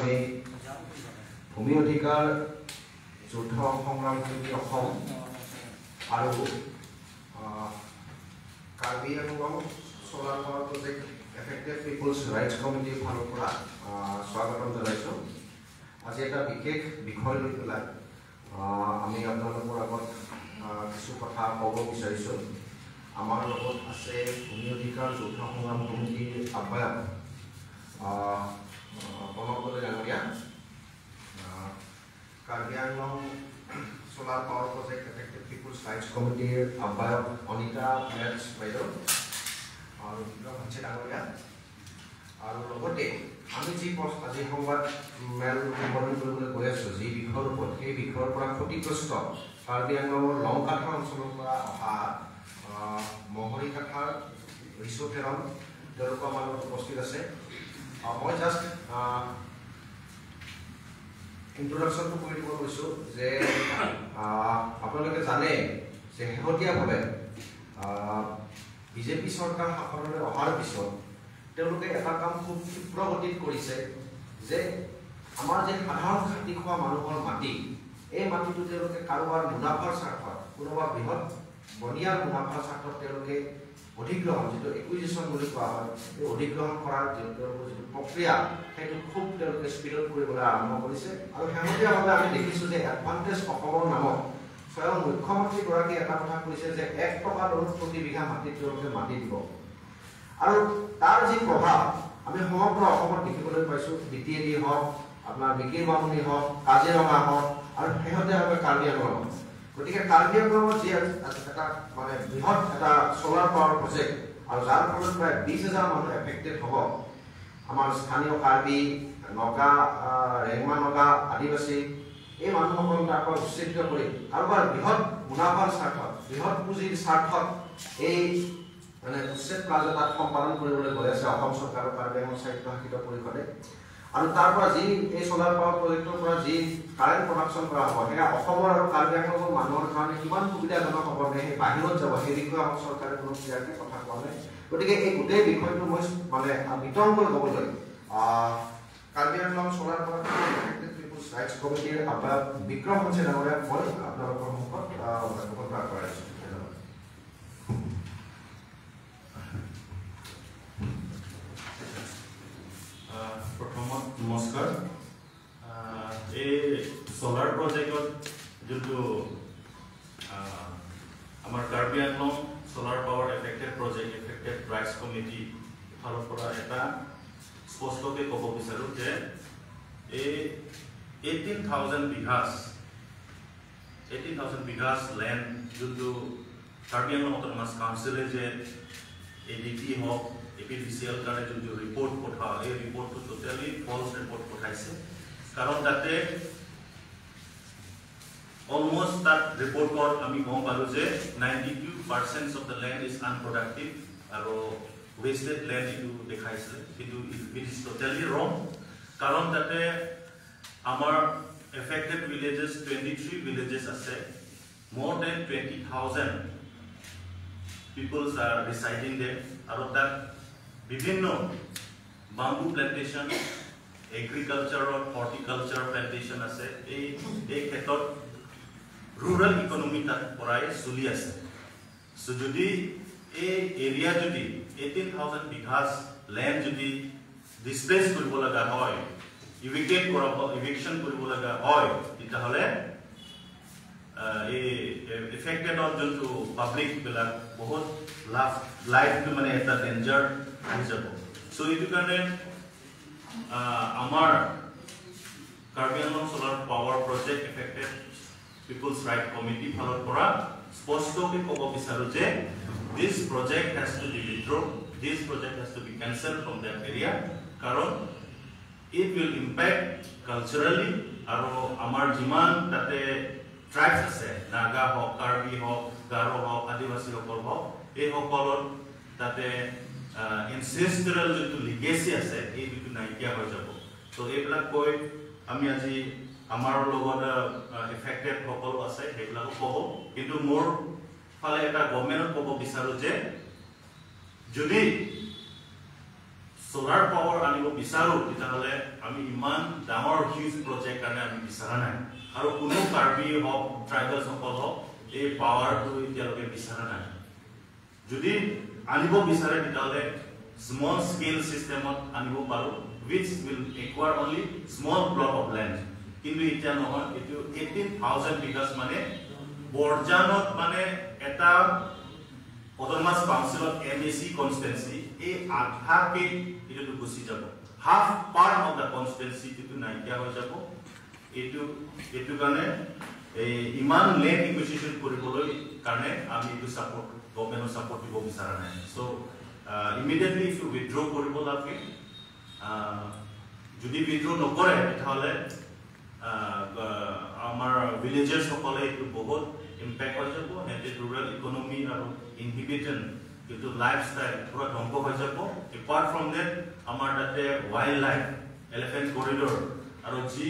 আমি ভূমি অধিকাৰ যুদ্ধ সংগ্ৰাম সমিতি অসম আৰু Karbi Anglong solar power project affected peoples rights কমিটিৰ ফালৰ পৰা স্বাগতম জনাইছোঁ। আজি এটা বিশেষ বিষয় লৈ পেলাই আমি আপোনালোকৰ আগত কিছু কথা ক'ব বিচাৰিছোঁ। আমাৰ লগত আছে ভূমি অধিকাৰ যুদ্ধ সংগ্ৰাম সমিতিৰ আহ্বায়ক কনকদলৈ ডাঙৰীয়া, Karbi Anglong solar power project affected peoples rights কমিটিৰ আহ্বায়ক অনিতা মেটছ বাইদেউ আৰু ডাঙৰীয়া, আৰু লগতে আমি যি আজি সংবাদ মেল সম্বোধন কৰিবলৈ গৈ আছোঁ যি বিষয়ৰ ওপৰত, সেই বিষয়ৰ পৰা ক্ষতিগ্ৰস্ত কাৰ্বি আংলঙৰ লংকাঠা অঞ্চলৰ পৰা অহা মহৰীকাঠাৰ ৰিচুথেৰন তেওঁলোকৰ মাজত উপস্থিত আছে। মই জাষ্ট ইন্ট্ৰডাকশ্যনটো কৰি দিব কৈছোঁ যে আপোনালোকে জানে যে শেহতীয়াভাৱে বিজেপি চৰকাৰ শাসনলৈ অহাৰ পিছত তেওঁলোকে এটা কাম খুব ক্ষীপ্ৰ গতিত কৰিছে যে আমাৰ যে সাধাৰণ খাটি খোৱা মানুহৰ মাটি, এই মাটিটো তেওঁলোকে কাৰোবাৰ মুনাফাৰ স্বাৰ্থত, কোনোবা বৃহৎ বনিয়াৰ মুনাফাৰ স্বাৰ্থত তেওঁলোকে অধিগ্ৰহণ, যিটো একুইজিশ্যন বুলি কোৱা হয়, এই অধিগ্ৰহণ কৰাৰ তেওঁলোকৰ যিটো প্ৰক্ৰিয়া সেইটো খুব তেওঁলোকে স্পীডত কৰিবলৈ আৰম্ভ কৰিছে। আৰু শেহতীয়াভাৱে আমি দেখিছোঁ যে এডভান্টেজ অসমৰ নামত স্বয়ং মুখ্যমন্ত্ৰীগৰাকীয়ে এটা কথা কৈছে যে 1 টকা দৰত প্ৰতি বিঘা মাটিত তেওঁলোকে মাটি দিব। আৰু তাৰ যি প্ৰভাৱ আমি সমগ্ৰ অসমত দেখিবলৈ পাইছোঁ, BTAD হওক, আপোনাৰ বিকিৰ বামুণী হওক, কাজিৰঙা হওক, আৰু শেহতীয়াভাৱে কাৰ্বি আংলং। গতিকে কাৰ্বি আংলঙত যি এটা মানে বৃহৎ এটা সোলাৰ পাৱাৰ প্ৰজেক্ট, আৰু যাৰ ফলত প্ৰায় 20,000 মানুহ এফেক্টেড হ'ব। আমাৰ স্থানীয় কাৰ্বি, নগা, ৰেংমা নগা, আদিবাসী, এই মানুহসকলক আকৌ উচ্ছেদিত কৰি কাৰোবাৰ বৃহৎ মুনাফাৰ স্বাৰ্থত, বৃহৎ পুঁজিৰ স্বাৰ্থত এই মানে উচ্ছেদ কাৰ্য তাত সম্পাদন কৰিবলৈ গৈ আছে অসম চৰকাৰ আৰু কাৰ্বি আংলং স্বায়ত্তশাসিত পৰিষদে। আৰু তাৰ পৰা যি এই সোলাৰ পাৱাৰ প্ৰজেক্টৰ পৰা যি কাৰেণ্ট প্ৰডাকশ্যন কৰা হ'ব, সেয়া অসমৰ আৰু কাৰ্বি আংলঙৰ মানুহৰ কাৰণে কিমান সুবিধাজনক হ'ব নে সেই বাহিৰত যাব, সেই বিষয়ে অসম চৰকাৰে কোনো ক্লিয়াৰকৈ কথা কোৱা নাই। গতিকে এই গোটেই বিষয়টো মই মানে বিতংকৈ ক'বলৈ Karbi Anglong solar power affected peoples rights কমিটিৰ আহ্বায়ক বিক্ৰম হংসে ডাঙৰীয়াক মই আপোনালোকৰ সন্মুখত বক্তব্য আগবঢ়াইছোঁ। প্ৰথমত নমস্কাৰ। এই সোলাৰ প্ৰজেক্টত যোনটো আমাৰ Karbi Anglong solar power affected project affected rights committee ফালৰ পৰা এটা স্পষ্টকৈ ক'ব বিচাৰোঁ যে এই 18,000 বিঘাছ লেণ্ড যোনটো কাৰ্বি আংলং অট'নমাছ কাউন্সিলে যে ADP হওক, APDCL কাৰণে যোনটো ৰিপৰ্ট পঠাওঁ, এই ৰিপৰ্টটো টোটেলি ফলছ ৰিপৰ্ট পঠাইছে। কাৰণ তাতে অলমষ্ট তাত ৰিপৰ্টত আমি গম পালোঁ যে 92% অফ দ্য লেণ্ড ইজ আনপ্ৰডাক্টিভ আৰু ৱেষ্টেড লেণ্ড এইটো দেখাইছিলে, কিন্তু ইট ইজ টোটেলি ৰং। কাৰণ তাতে আমাৰ এফেক্টেড ভিলেজেছ 23 ভিলেজেছ আছে, more than 20,000 peoples are residing there, আৰু তাত বিভিন্ন bamboo plantation, agriculture, horticulture plantation আছে। এই ক্ষেত্ৰত ৰুৰেল ইকনমি তাত পৰাই চলি আছে। চ' যদি এই এৰিয়া যদি 18,000 বিঘাছ লেণ্ড যদি ডিছপ্লেচ কৰিব লগা হয়, ইভিকশ্যন কৰিব লগা হয়, তেতিয়াহ'লে এই এফেক্টেডৰ যোনটো পাব্লিকবিলাক বহুত লাইফটো মানে এটা ডেঞ্জাৰ আহি যাব। চ' এইটো কাৰণে আমাৰ Karbi Anglong solar power project affected peoples right committee ফালৰ পৰা স্পষ্টকৈ ক'ব বিচাৰোঁ যে this project has to be withdrawn, this project has to be cancel from that area. কাৰণ ইট উইল ইম্পেক্ট কালচাৰেলি, আৰু আমাৰ যিমান তাতে ট্ৰাইবছ আছে, নাগা হওক, কাৰ্বি হওক, গাৰো হওক, আদিবাসীসকল হওক, এইসকলৰ তাতে এনচেষ্ট্ৰেল যোনটো লিগেচি আছে এইটো নাইকিয়া হৈ যাব। ত' এইবিলাক কৈ আমি আজি আমাৰ লগত এফেক্টেড সকলো আছে সেইবিলাকো ক'ব, কিন্তু মোৰ ফালে এটা গভৰ্ণমেণ্টক ক'ব বিচাৰোঁ যে যদি solar power আনিব বিচাৰো তেতিয়াহলে আমি ইমান ডাঙৰ হিউজ প্ৰজেক্ট কাৰণে আমি বিচাৰা নাই আৰু কোনো কাৰ্বি হক ট্ৰাইবেল সকল হক এই পাৱাৰটো এতিয়ালৈকে বিচাৰা নাই যদি আনিব বিচাৰে তেতিয়াহলে small scale systemত আনিব পাৰো which will acquire only small block of land কিন্তু এতিয়া নহয় এটো 18000 বিঘাস মানে বৰজানত মানে এটা Autonomous Council of MAC constituency, half it to Gusijabo. Half part of the constituency to Naija Hojabo, it to Gane, a Iman land acquisition curriculum, Kane, Ami to support, government support to Gobisarana. So immediately if you withdraw curriculum, Judy withdraw no correct, our villagers of college to Bogot. Impact হৈ যাব হেতে rural economy আৰু inhibition to lifestyle পুৰা ধ্বংস হৈ যাব apart from that আমাৰ তাতে wildlife elephant corridor আৰু জি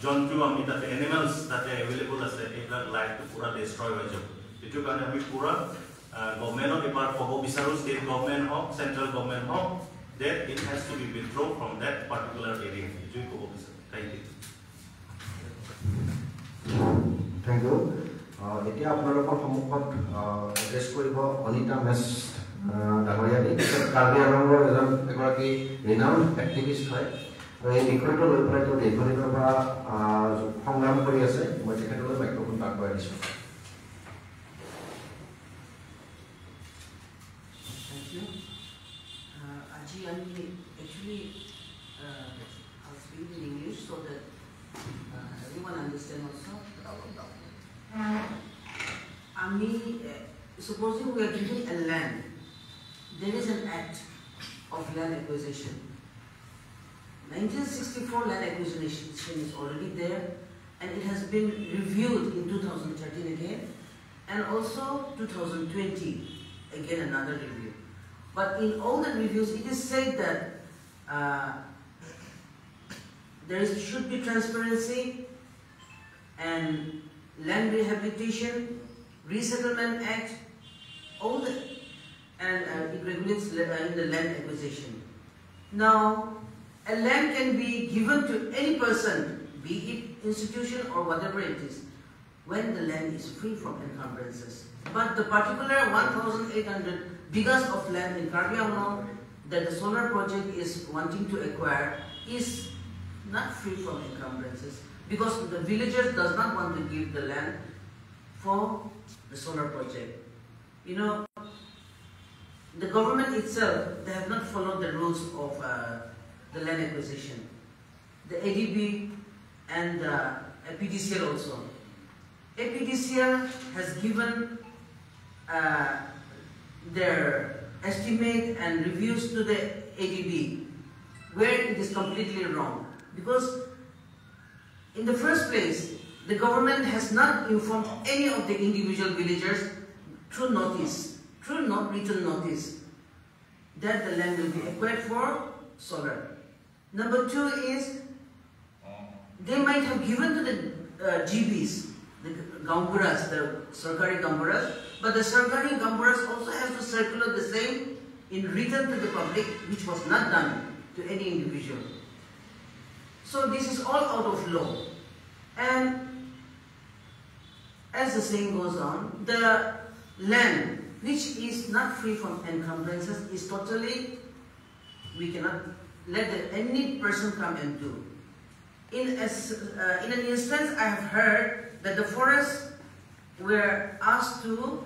জন্তু আমি তাতে animals তাতে available আছে এইবিলাক লাইফ পুরা destroy হৈ যাব এটো কাৰণে আমি পুৰা গভৰ্ণমেণ্টক এবাৰ ক'ব বিচাৰো state government হওক central government হওক that it has to be withdrawn from that particular area এটো ক'ব বিচাৰো thank you Thank you. এতিয়া আপোনালোকৰ সন্মুখত এড্ৰেছ কৰিব অনিতা মেছ ডাঙৰীয়ানী কাৰ্বি আংলঙৰ এগৰাকী ৰিনাউণ্ড এক্টিভিষ্ট হয় আৰু এই বিষয়টো লৈ পেলাই তেওঁ দীৰ্ঘদিনৰ পৰা সংগ্ৰাম কৰি আছে মই তেখেতলৈ মাইক্ৰফোন আগবঢ়াই দিছোঁ Thank you. Actually, I'll speak in English so that everyone understands also. Supposing we are given a land, there is an act of land acquisition. 1964 land acquisition is already there, and it has been reviewed in 2013 again, and also 2020 again another review. But in all the reviews, it is said that should be transparency and land rehabilitation, resettlement act, all the and it regulates in the land acquisition. Now, a land can be given to any person, be it institution or whatever it is, when the land is free from encumbrances. But the particular 1,800 bighas of land in Karbi Anglong that the solar project is wanting to acquire is not free from encumbrances because the villagers does not want to give the land for the solar project. You know, the government itself, they have not followed the rules of the land acquisition. The ADB and APDCL also. APDCL has given their estimate and reviews to the ADB where it is completely wrong. Because in the first place, the government has not informed any of the individual villagers through notice, through not written notice, that the land will be acquired for solar. Number two is, they might have given to the GBs, the Gamburas, the Sarkari Gamburas, but the Sarkari Gamburas also have to circulate the same in written to the public, which was not done to any individual. So this is all out of law. And as the saying goes on, the land which is not free from encumbrances is totally, we cannot let any person come and do. In an instance, I have heard that the forests were asked to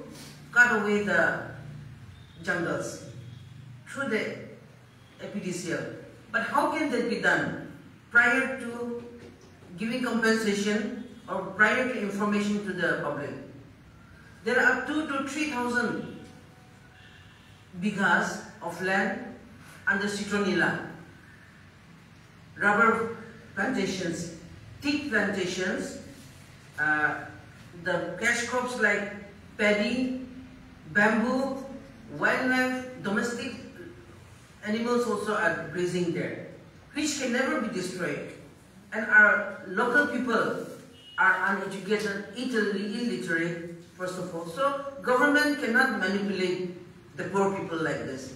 cut away the jungles through the APDCL. But how can that be done prior to giving compensation or prior to information to the public? There are 2,000 to 3,000 bighas of land under citronella, rubber plantations, teak plantations, the cash crops like paddy, bamboo, wildlife, domestic animals also are grazing there, which can never be destroyed. And our local people are uneducated, illiterate, first of all. So, government cannot manipulate the poor people like this.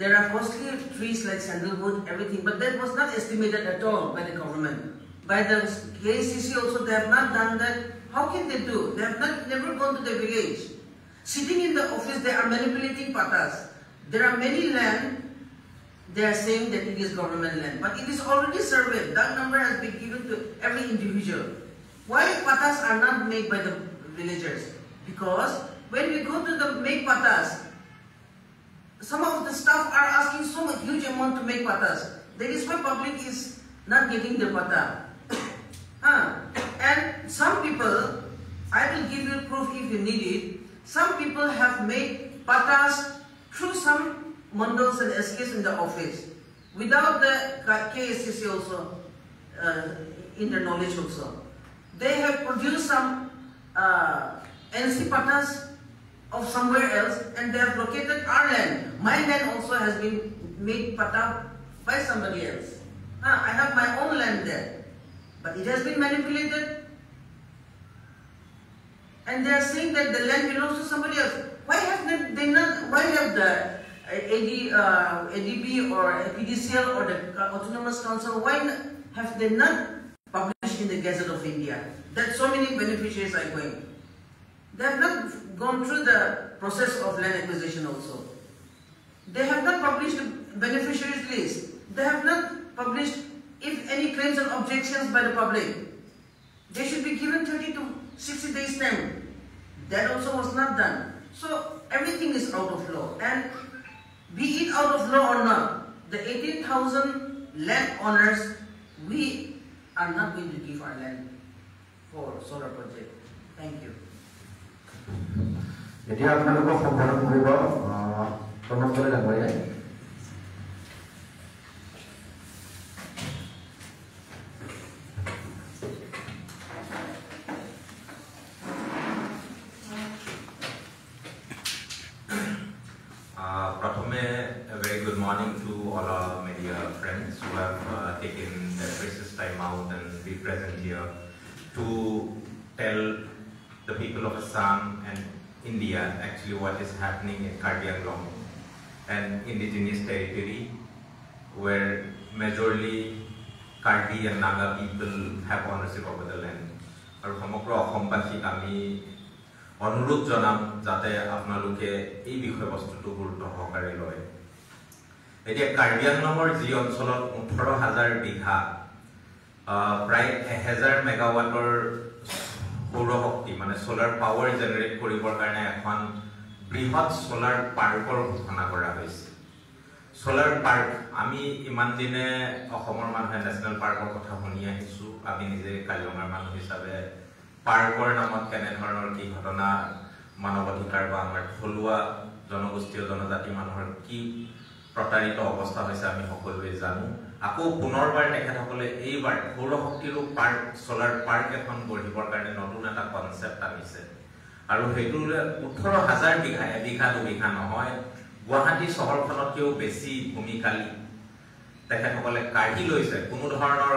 There are costly trees like sandalwood, everything, but that was not estimated at all by the government. By the KCC also, they have not done that. How can they do? They have never gone to the village. Sitting in the office, they are manipulating patas. There are many land, they are saying that it is government land, but it is already surveyed. That number has been given to every individual. Why patas are not made by the villagers? Because when we go to the make patas, some of the staff are asking so much huge amount to make patas. That is why public is not getting the pata. And some people, I will give you proof if you need it, some people have made patas through some mandals and SKs in the office, without the KSCC also, in their knowledge also. They have produced some NC patas of somewhere else, and they have located our land. My land also has been made pata by somebody else. I have my own land there, but it has been manipulated. And they are saying that the land belongs to somebody else. Why have they not? Why have the ADB or PDCL or the Autonomous Council? Why have they not published in the Gazette of India that so many beneficiaries are going? They have not gone through the process of land acquisition also. They have not published the beneficiaries list. They have not published if any claims and objections by the public. They should be given 30 to 60 days time. That also was not done. So everything is out of law. And be it out of law or not, the 18,000 land owners, we are not going to give our land for solar project. Thank you. A very good morning to all our media friends who have taken their precious time out and be present here to tell the people of Assam and India actually what is happening in Karbi Anglong, an indigenous territory where majorly Karbi and Naga people have ownership over the land. Aru সমগ্ৰ অসমবাসীক আমি অনুৰোধ জনাম যাতে আপোনালোকে এই বিষয়বস্তুটো গুৰুত্ব সহকাৰে লয়। এতিয়া কাৰ্বি আংলঙৰ যি অঞ্চলত 18,000 বিঘা প্ৰায় 1000 মেগাৱাটৰ সৌৰশক্তি মানে সোলাৰ পাৱাৰ জেনেৰেট কৰিবৰ কাৰণে এখন বৃহৎ সোলাৰ পাৰ্কৰ ঘোষণা কৰা হৈছে। সোলাৰ পাৰ্ক আমি ইমান দিনে অসমৰ মানুহে নেশ্যনেল পাৰ্কৰ কথা শুনি আহিছো, আমি নিজে কাজিৰঙাৰ মানুহ হিচাপে পাৰ্কৰ নামত কেনে ধৰণৰ কি ঘটনা মানৱ অধিকাৰ বা আমাৰ থলুৱা জনগোষ্ঠীয় জনজাতি মানুহৰ কি প্ৰতাৰিত অৱস্থা হৈছে আমি সকলোৱে জানো। আকৌ পুনৰবাৰ তেখেতসকলে এইবাৰ সৌৰশক্তিৰ পাৰ্ক সোলাৰ পাৰ্ক এখন গঢ়িবৰ কাৰণে নতুন এটা কনচেপ্ট আনিছে আৰু সেইটো 18,000 বিঘা, এবিঘা দুবিঘা নহয়, গুৱাহাটী চহৰখনতকৈও বেছি ভূমিকালী তেখেতসকলে কাঢ়ি লৈছে। কোনো ধৰণৰ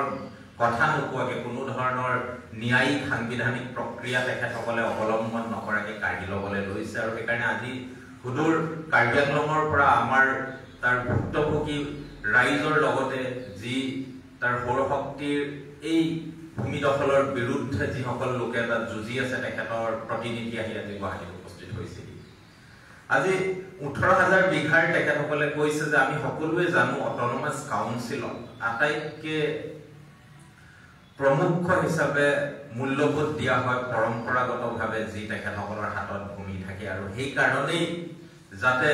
কথা নোকোৱাকে, কোনো ধৰণৰ ন্যায়িক সাংবিধানিক প্ৰক্ৰিয়া তেখেতসকলে অৱলম্বন নকৰাকে কাঢ়ি ল'বলৈ লৈছে। আৰু সেইকাৰণে আজি সুদূৰ কাৰ্বি আংলঙৰ পৰা আমাৰ তাৰ ভুক্তভোগী ৰাইজৰ লগতে যি তাৰ সৌৰশক্তিৰ এই ভূমি দখলৰ বিৰুদ্ধে যিসকল লোকে তাত যুঁজি আছে তেখেতৰ প্ৰতিনিধি আহি আজি গুৱাহাটীত উপস্থিত হৈছিল। আজি 18,000 বিঘাৰ তেখেতসকলে কৈছে যে আমি সকলোৱে জানো অট'নমাছ কাউন্সিলত আটাইতকৈ প্ৰমুখ হিচাপে মূল্যবোধ দিয়া হয় পৰম্পৰাগতভাৱে যি তেখেতসকলৰ হাতত ভূমি থাকে, আৰু সেইকাৰণেই যাতে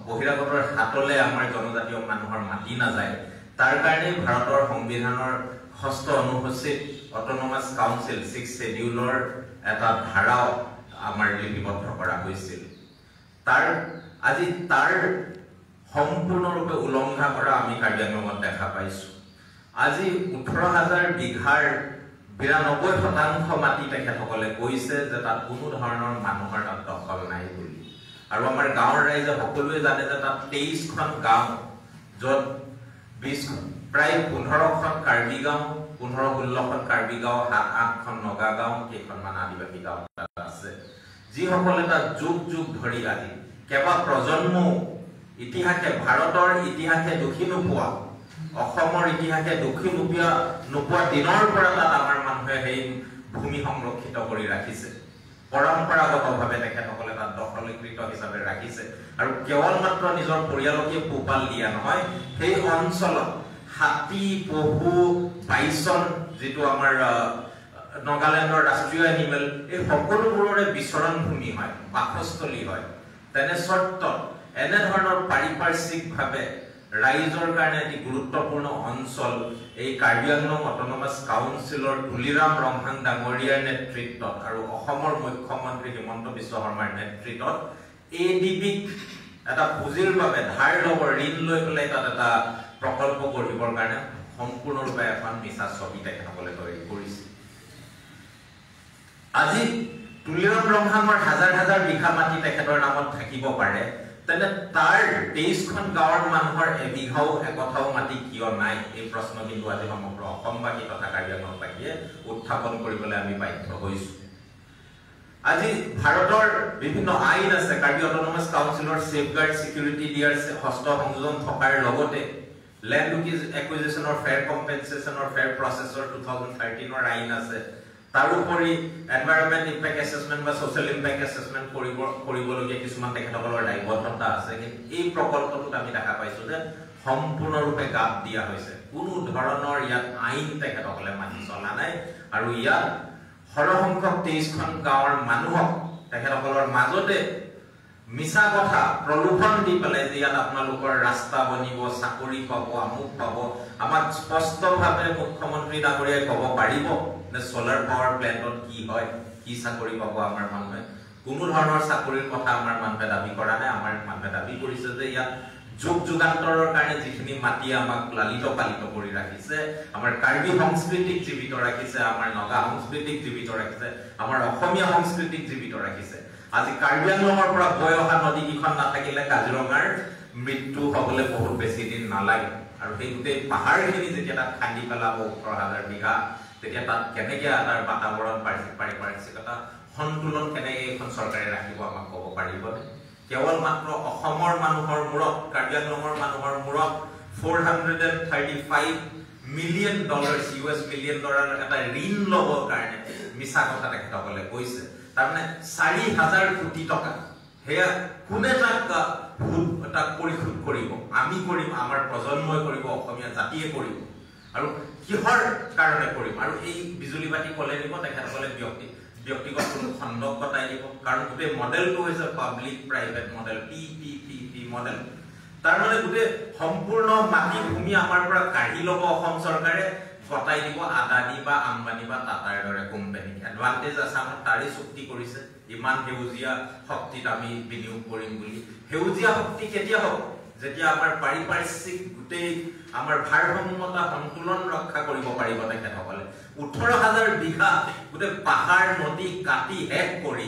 বহিৰাগতৰ হাতলৈ আমাৰ জনজাতীয় মানুহৰ মাটি নাযায়, তাৰ কাৰণেই ভাৰতৰ সংবিধানৰ 6ষ্ঠ অনুসূচীত অট'নমাছ কাউন্সিল 6 শেডিউলৰ এটা ধাৰাও আমাৰ লিপিবদ্ধ কৰা হৈছিল। আজি তাৰ সম্পূৰ্ণৰূপে উলংঘা কৰা আমি কাৰ্বি আংলঙত দেখা পাইছো। আজি 18,000 বিঘাৰ 92% মাটি তেখেতসকলে কৈছে যে তাত কোনো ধৰণৰ মানুহৰ তাত দখল নাই বুলি। আৰু আমাৰ গাঁৱৰ ৰাইজে সকলোৱে জানে যে তাত 23খন গাঁও, য'ত প্ৰায় 15খন কাৰ্বি গাঁও, 15-16খন কাৰ্বি গাঁও, 7-8খন নগা গাঁও, কেইখনমান আদিবাসী গাঁও আছে, যিসকলে তাত যুগ যুগ ধৰি আজি কেবা প্ৰজন্ম ইতিহাসে ভাৰতৰ ইতিহাসে দুখী নোপোৱা অসমৰ ইতিহাসে দুখী নোপোৱা দিনৰ পৰা তাত আমাৰ মানুহে সেই ভূমি সংৰক্ষিত কৰি ৰাখিছে পৰম্পৰাগতভাৱে তেখেতসকলে তাত দখলীকৃত হিচাপে ৰাখিছে আৰু কেৱল মাত্ৰ নিজৰ পৰিয়ালকে পোহপাল দিয়া নহয় সেই অঞ্চলত হাতী পহু বাইছন যেটো আমাৰ নাগালেণ্ডৰ ৰাষ্ট্ৰীয় এনিমেল এই সকলোবোৰৰে বিচৰণ ভূমি হয় বাসস্থলী হয় তেনে চৰ্তত এনে ধৰণৰ পাৰিপাৰ্শ্বিকভাৱে ৰাইজৰ কাৰণে এটি গুৰুত্বপূৰ্ণ অঞ্চল এই কাৰ্বি আংলং অটোনমাস কাউন্সিলৰ তুলিৰাম ৰংহাং ডাঙৰীয়াৰ নেতৃত্বত আৰু অসমৰ মুখ্যমন্ত্ৰী হিমন্ত বিশ্ব শৰ্মাৰ নেতৃত্বত এডিবিক এটা পুঁজিৰ বাবে ধাৰ ল'ব ঋণ লৈ পেলাই তাত এটা প্ৰকল্প কৰিবৰ কাৰণে সম্পূৰ্ণৰূপে এখন মিছা ছবি তেখেতসকলে তৈয়াৰ কৰিছে আজি তুলিৰাম ৰংহাঙৰ হাজাৰ হাজাৰ বিঘা মাটি তেখেতৰ নামত থাকিব পাৰে তেনে তাৰ 23খন গাঁৱৰ মানুহৰ এবিঘাও একথাও মাটি কিয় নাই এই প্ৰশ্ন কিন্তু আজি সমগ্ৰ অসমবাসী তথা কাৰ্বি আংলংবাসীয়ে উত্থাপন কৰিবলৈ আমি বাধ্য হৈছো আজি ভাৰতৰ বিভিন্ন আইন আছে কাৰ্বি অটোনমাস কাউন্সিলৰ সেফগাৰ্ড সিকিউৰিটি দিয়াৰ হস্ত সংযোজন থকাৰ লগতে ল্যান্ড একুইজিশনৰ ফেয়াৰ কম্পেনসেশনৰ ফেয়াৰ প্ৰসেছৰ 2013 ৰ আইন আছে তাৰোপৰি এনভাইৰনমেন্ট ইম্প্যাক্ট অ্যাসেসমেন্ট বা সোশ্যাল ইম্প্যাক্ট অ্যাসেসমেন্ট কৰিবলগীয়া কিছুমান তেখেতসকলৰ দায়বদ্ধতা আছে কিন্তু এই প্ৰকল্পটোত আমি দেখা পাইছো যে সম্পূৰ্ণৰূপে গাপ দিয়া হৈছে কোনো ধৰণৰ ইয়াত আইন তেখেতসকলে মানি চলা নাই আৰু ইয়াত হৰসংখ্যক 23খন গাঁৱৰ মানুহক তেখেতসকলৰ মাজতে মিছা কথা প্ৰলোভন দি পেলাই যে ইয়াত আপোনালোকৰ ৰাস্তা বনিব চাকৰি পাব আমুক পাব আমাক স্পষ্টভাৱে মুখ্যমন্ত্ৰী ডাঙৰীয়াই ক'ব পাৰিব যে সোলাৰ পাৱাৰ প্ল্যান্টত কি হয় কি চাকৰি পাব আমাৰ মানুহে কোনো ধৰণৰ চাকৰিৰ কথা আমাৰ মানুহে দাবী কৰা নাই আমাৰ মানুহে দাবী কৰিছে যে ইয়াত যুগ যুগান্তৰৰ কাৰণে যিখিনি মাটি আমাক লালিত পালিত কৰি ৰাখিছে আমাৰ কাৰ্বি সংস্কৃতিক জীৱিত ৰাখিছে আমাৰ নগা সংস্কৃতিক জীৱিত ৰাখিছে আমাৰ অসমীয়া সংস্কৃতিক জীৱিত ৰাখিছে আজি কাৰ্বি আংলঙৰ পৰা বৈ অহা নদী কিখন নাথাকিলে কাজিৰঙাৰ মৃত্যু হ'বলৈ বহুত বেছি দিন নালাগে আৰু সেই গোটেই পাহাৰখিনি যেতিয়া তাত খান্দি পেলাব 18000 বিঘা তেতিয়া তাত কেনেকৈ তাৰ বাতাবৰণ পাৰিপাৰ্শ্বিকতা সন্তুলন কেনেকৈ এখন চৰকাৰে ৰাখিব আমাক ক'ব পাৰিবনে কেৱল মাত্ৰ অসমৰ মানুহৰ মূৰত কাৰ্বি আংলঙৰ মানুহৰ মূৰত $435 মিলিয়ন US মিলিয়ন ডলাৰ এটা ঋণ ল'বৰ কাৰণে মিছা কথা তেখেতসকলে কৈছে তাৰমানে 4000 কোটি টকা হেয়া কোনে তাক পৰিশোধ কৰিব আমি কৰিম আমাৰ প্ৰজন্মই কৰিব অসমীয়া জাতিয়ে কৰিব আৰু কিহৰ কাৰণে কৰিম আৰু এই বিজুলী বাতি কলে নিব তেখেতসকলে ব্যক্তিগত কোনো খণ্ডক কটাই দিব কাৰণ গোটেই মডেলটো হৈছে public private model PPP model তাৰ মানে গোটেই সম্পূৰ্ণ মাটি ভূমি আমাৰ পৰা কাঢ়ি ল'ব অসম চৰকাৰে কটাই দিব আদানী বা আম্বানী বা টাটাৰ দৰে কোম্পানী এডভান্টেজ আছে আমাৰ তাৰে চুক্তি কৰিছে ইমান হেউজিয়া শক্তিত আমি বিনিয়োগ কৰিম বুলি হেউজিয়া শক্তি কেতিয়া হ'ব যেতিয়া আমাৰ পাৰিপাৰ্শ্বিক গোটেই আমাৰ ভাৰসাম্যতা সন্তুলন ৰক্ষা কৰিব পাৰিব তেখেতসকলে 18000 বিঘা গোটেই পাহাৰ নদী কাটি শেষ কৰি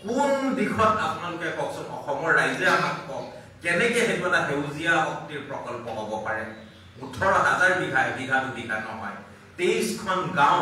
কোন দিশত আপোনালোকে কওকচোন অসমৰ ৰাইজে আমাক কওক কেনেকৈ সেইটো এটা সেউজীয়া শক্তিৰ প্ৰকল্প হ'ব পাৰে 18000 বিঘা বিঘা নহয় 23খন গাঁও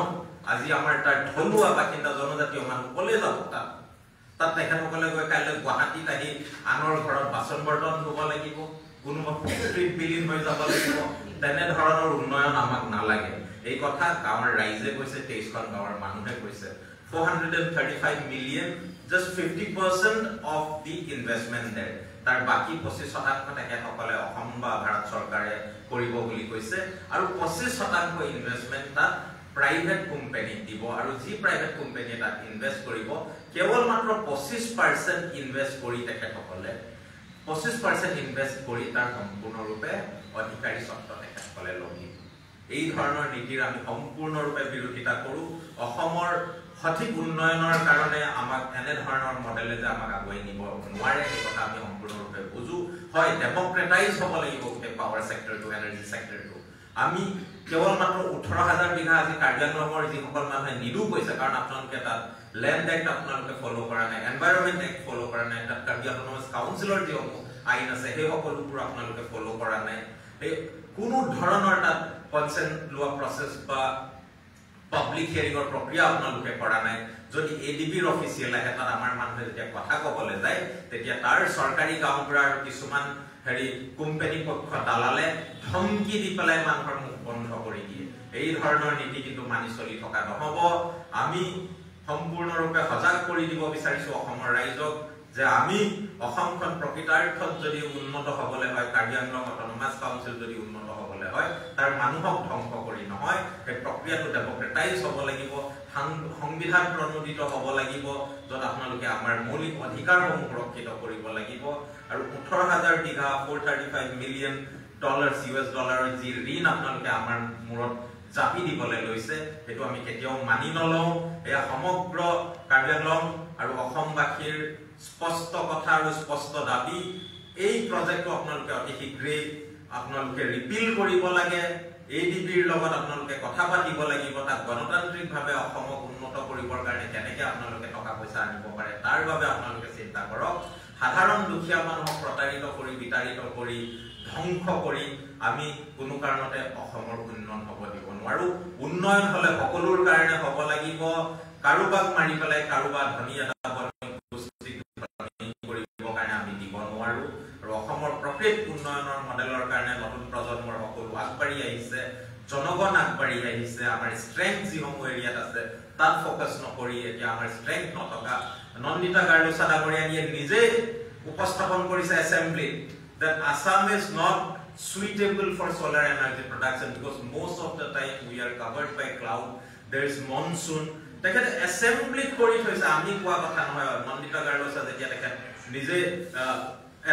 আজি আমাৰ তাৰ থলুৱা বাসিন্দা জনজাতীয় মানুহ কলে যাব তাত তেখেতসকলে গৈ কাইলৈ গুৱাহাটীত আহি আনৰ ঘৰত বাচন বৰ্তন ধুব লাগিব কোনোবা ফেক্টৰীত বিলীন হৈ যাব লাগিব তেনে ধৰণৰ উন্নয়ন আমাক নালাগে এই কথা গাঁৱৰ ৰাইজে কৈছে 23খন গাঁৱৰ মানুহে কৈছে 435 million just 50% of the investment there তাৰ বাকি 25% তেখেতসকলে অসম বা ভাৰত চৰকাৰে কৰিব বুলি কৈছে আৰু 25% ইনভেষ্টমেন্ট তাত প্ৰাইভেট কোম্পানী দিব আৰু যি প্ৰাইভেট কোম্পানী তাত ইনভেষ্ট কৰিব কেৱল মাত্ৰ 25% ইনভেষ্ট কৰি তেখেতসকলে 25% ইনভেষ্ট কৰি তাৰ সম্পূৰ্ণৰূপে অধিকাৰী স্বত্ব তেখেতসকলে লয় এই ধৰণৰ নীতিৰ আমি সম্পূৰ্ণৰূপে বিৰোধিতা কৰো অসমৰ সঠিক উন্নয়নৰ কাৰণে আমাক এনে ধৰণৰ মডেলে যে আমাক আগুৱাই নিব নোৱাৰে এই কথা আমি সম্পূৰ্ণৰূপে বুজো হয় ডেমোক্ৰেটাইজ হ'ব লাগিব গোটেই পাৱাৰ সেক্টৰটো এনাৰ্জি সেক্টৰটো আমি কেৱল মাত্ৰ 18000 বিঘা আজি কাৰ্বি আংলঙৰ যিসকল মানুহে নিদু কৈছে কাৰণ আপোনালোকে তাত ল্যান্ড এক্ট আপোনালোকে ফলো কৰা নাই এনভাইৰনমেন্ট এক্ট ফলো কৰা নাই তাত কাৰ্বি অটোনমাস কাউন্সিলৰ যি আইন আছে সেই সকলোবোৰ আপোনালোকে ফলো কৰা নাই এই কোনো ধৰণৰ তাত কনসেন্ট লোৱা প্ৰসেস বা পাব্লিক হিয়াৰিঙৰ প্ৰক্ৰিয়া আপোনালোকে কৰা নাই যদি এডিবিৰ অফিচিয়েল আহে তাত আমাৰ মানুহে যেতিয়া কথা ক'বলৈ যায় তেতিয়া তাৰ চৰকাৰী গাঁওবুঢ়াৰ কিছুমান কোম্পানী পক্ষ দালালে ধমকি দি পেলাই মানুহৰ মুখ বন্ধ কৰি দিয়ে এই ধৰণৰ নীতি কিন্তু মানি চলি থকা নহব আমি সম্পূৰ্ণৰূপে সজাগ কৰি দিব বিচাৰিছো অসমৰ ৰাইজক যে আমি অসমখন প্ৰকৃতাৰ্থত যদি উন্নত হ'বলৈ হয় কাৰ্বি আংলং অটোনমাস কাউন্সিল যদি উন্নত হ'বলৈ হয় তাৰ মানুহক ধ্বংস কৰি নহয় এই প্ৰক্ৰিয়াটো ডেমক্ৰেটাইজ হ'ব লাগিব সংবিধান প্ৰণোদিত হ'ব লাগিব য'ত আপোনালোকে আমাৰ মৌলিক অধিকাৰসমূহ সুৰক্ষিত কৰিব লাগিব আৰু 18000 বিঘা $435 মিলিয়ন US ডলাৰৰ যি ঋণ আপোনালোকে আমাৰ মূৰত জাপি দিবলৈ লৈছে সেইটো আমি কেতিয়াও মানি নলওঁ এয়া সমগ্ৰ কাৰ্বি আংলং আৰু অসমবাসীৰ স্পষ্ট কথা আৰু স্পষ্ট দাবী এই প্ৰজেক্টটো আপোনালোকে অতি শীঘ্ৰেই আপোনালোকে ৰিপিল কৰিব লাগে এডিবিৰ লগত আপোনালোকে কথা পাতিব লাগিব তাক গণতান্ত্ৰিকভাৱে অসমক উন্নত কৰিবৰ কাৰণে কেনেকৈ আপোনালোকে টকা পইচা আনিব পাৰে তাৰ বাবে আপোনালোকে চিন্তা কৰক সাধাৰণ দুখীয়া মানুহক প্ৰতাৰিত কৰি বিতাৰিত কৰি ধ্বংস কৰি আমি কোনো কাৰণতে অসমৰ উন্নয়ন হ'ব দিব নোৱাৰো উন্নয়ন হলে সকলোৰ কাৰণে হ'ব লাগিব কাৰোবাক মাৰি পেলাই কাৰোবাক ধনী এটা প্ৰকৃত উন্নয়নৰ মডেলৰ কাৰণে নতুন প্ৰজন্মৰ সকলো আগবাঢ়ি আহিছে জনগণ আগবাঢ়ি আহিছে আমাৰ ষ্ট্ৰেংথ যিসমূহ এৰিয়াত আছে তাত ফ'কাছ নকৰি এতিয়া আমাৰ ষ্ট্ৰেংথ নথকা নন্দিতা গাৰ্লোচা ডাঙৰীয়ানীয়ে নিজে উপস্থাপন কৰিছে এছেম্বলিত that Assam is not suitable for solar energy production because most of the time we are covered by cloud there is monsoon তেখেতে এছেম্বলিত কৰি থৈছে আমি কোৱা কথা নহয় নন্দিতা গাৰ্লোচা যেতিয়া তেখেত নিজে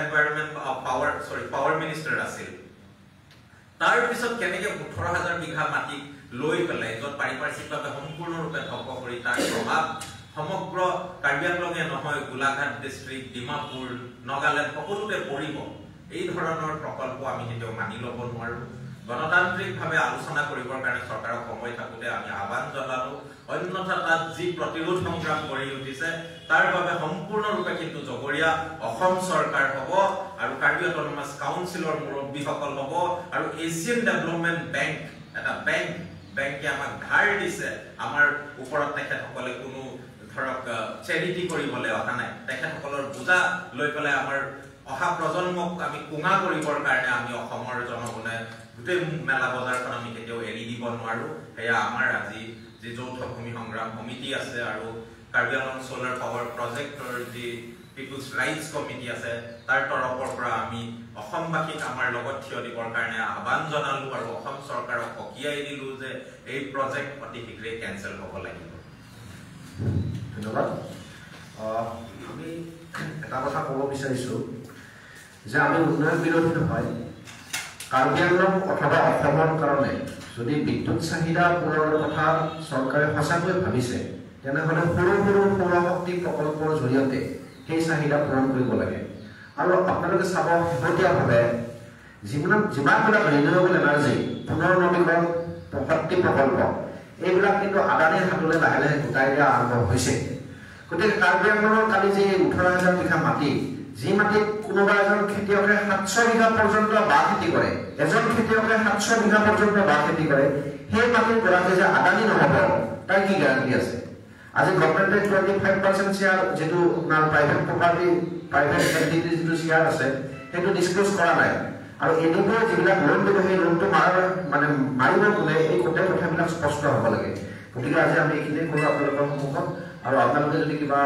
environment power minister আছিল তাৰ পিছত কেনেকৈ 18000 বিঘা মাটি লৈ পেলাই য'ত পাৰিপাৰ্শ্বিকভাৱে সম্পূৰ্ণৰূপে ধ্বংস কৰি তাৰ প্ৰভাৱ সমগ্ৰ কাৰ্বি আংলঙে নহয় গোলাঘাট ডিষ্ট্ৰিক্ট ডিমাপুৰ নগালেণ্ড সকলোতে পৰিব এই ধৰণৰ প্ৰকল্প আমি কেতিয়াও মানি ল'ব নোৱাৰো গণতান্ত্ৰিকভাৱে আলোচনা কৰিবৰ কাৰণে চৰকাৰক সময় থাকোতে আমি আহ্বান জনালো অন্যথা তাত যি প্ৰতিৰোধ সংগ্ৰাম কৰি উঠিছে তাৰ বাবে সম্পূৰ্ণৰূপে কিন্তু জগৰীয়া অসম চৰকাৰ হ'ব আৰু কাৰ্বি অটোনমাস কাউন্সিলৰ মুৰব্বীসকল হ'ব আৰু এছিয়ান ডেভেলপমেণ্ট বেংক এটা বেংকে আমাক ধাৰ দিছে আমাৰ ওপৰত তেখেতসকলে কোনো ধৰক চেৰিটি কৰিবলৈ অহা নাই তেখেতসকলৰ বুজা লৈ পেলাই আমাৰ অহা প্ৰজন্মক আমি কুঙা কৰিবৰ কাৰণে আমি অসমৰ জনগণে গোটেই মেলা বজাৰখন আমি কেতিয়াও এৰি দিব নোৱাৰো সেয়া আমাৰ আজি যি যৌথ ভূমি সংগ্ৰাম সমিতি আছে আৰু কাৰ্বি আংলং সোলাৰ পাৱাৰ প্ৰজেক্টৰ যি পিপলছ ৰাইটছ কমিটি আছে তাৰ তৰফৰ পৰা আমি অসমবাসীক আমাৰ লগত থিয় দিবৰ কাৰণে আহ্বান জনালো আৰু অসম চৰকাৰক সকীয়াই দিলো যে এই প্ৰজেক্ট অতি শীঘ্ৰে কেনচেল হ'ব লাগিব ধন্যবাদ আমি এটা কথা ক'ব বিচাৰিছো যে আমি উন্নয়ন বিৰোধী নহয় কাৰ্বি আংলং অথবা অসমৰ কাৰণে যদি বিদ্যুৎ চাহিদা পূৰণৰ কথা চৰকাৰে সঁচাকৈ ভাবিছে তেনেহ'লে সৰু সৰু সৌৰশক্তি প্ৰকল্পৰ জৰিয়তে সেই চাহিদা পূৰণ কৰিব লাগে আৰু আপোনালোকে চাব শেহতীয়াভাৱে যিমানবিলাক ৰিনিউৱেবল এনাৰ্জি পুনৰ্নবীকৰণ শক্তি প্ৰকল্প এইবিলাক কিন্তু আদানীৰ হাতলৈ লাহে লাহে গোটাই দিয়া আৰম্ভ হৈছে গতিকে কাৰ্বি আংলঙৰ কালি যি 18000 বিঘা মাটি যি মাটিত কোনোবা এজন খেতিয়কে 700 বিঘা পৰ্যন্ত বাঁহ খেতি কৰে এজন খেতিয়কে 700 বিঘা পৰ্যন্ত বাঁহ খেতি কৰে সেই মাটিৰ গৰাকী যে আদানী নহ'ব তাৰ কি গ্যাৰাণ্টি আছে আজি গভৰ্ণমেণ্টে 25% শ্বেয়াৰ যেটো আপোনাৰ প্ৰাইভেট প্ৰপাৰ্টি প্ৰাইভেট এণ্টিটি যেটো শ্বেয়াৰ আছে সেইটো ডিসক্লোজ কৰা নাই আৰু এনেকৈ যিবিলাক লোন দিব সেই লোনটো মাৰিব কোনে এই গোটেই কথাবিলাক স্পষ্ট হ'ব লাগে গতিকে আজি আমি এইখিনি কৰোঁ আপোনালোকৰ সন্মুখত আৰু আপোনালোকে যদি কিবা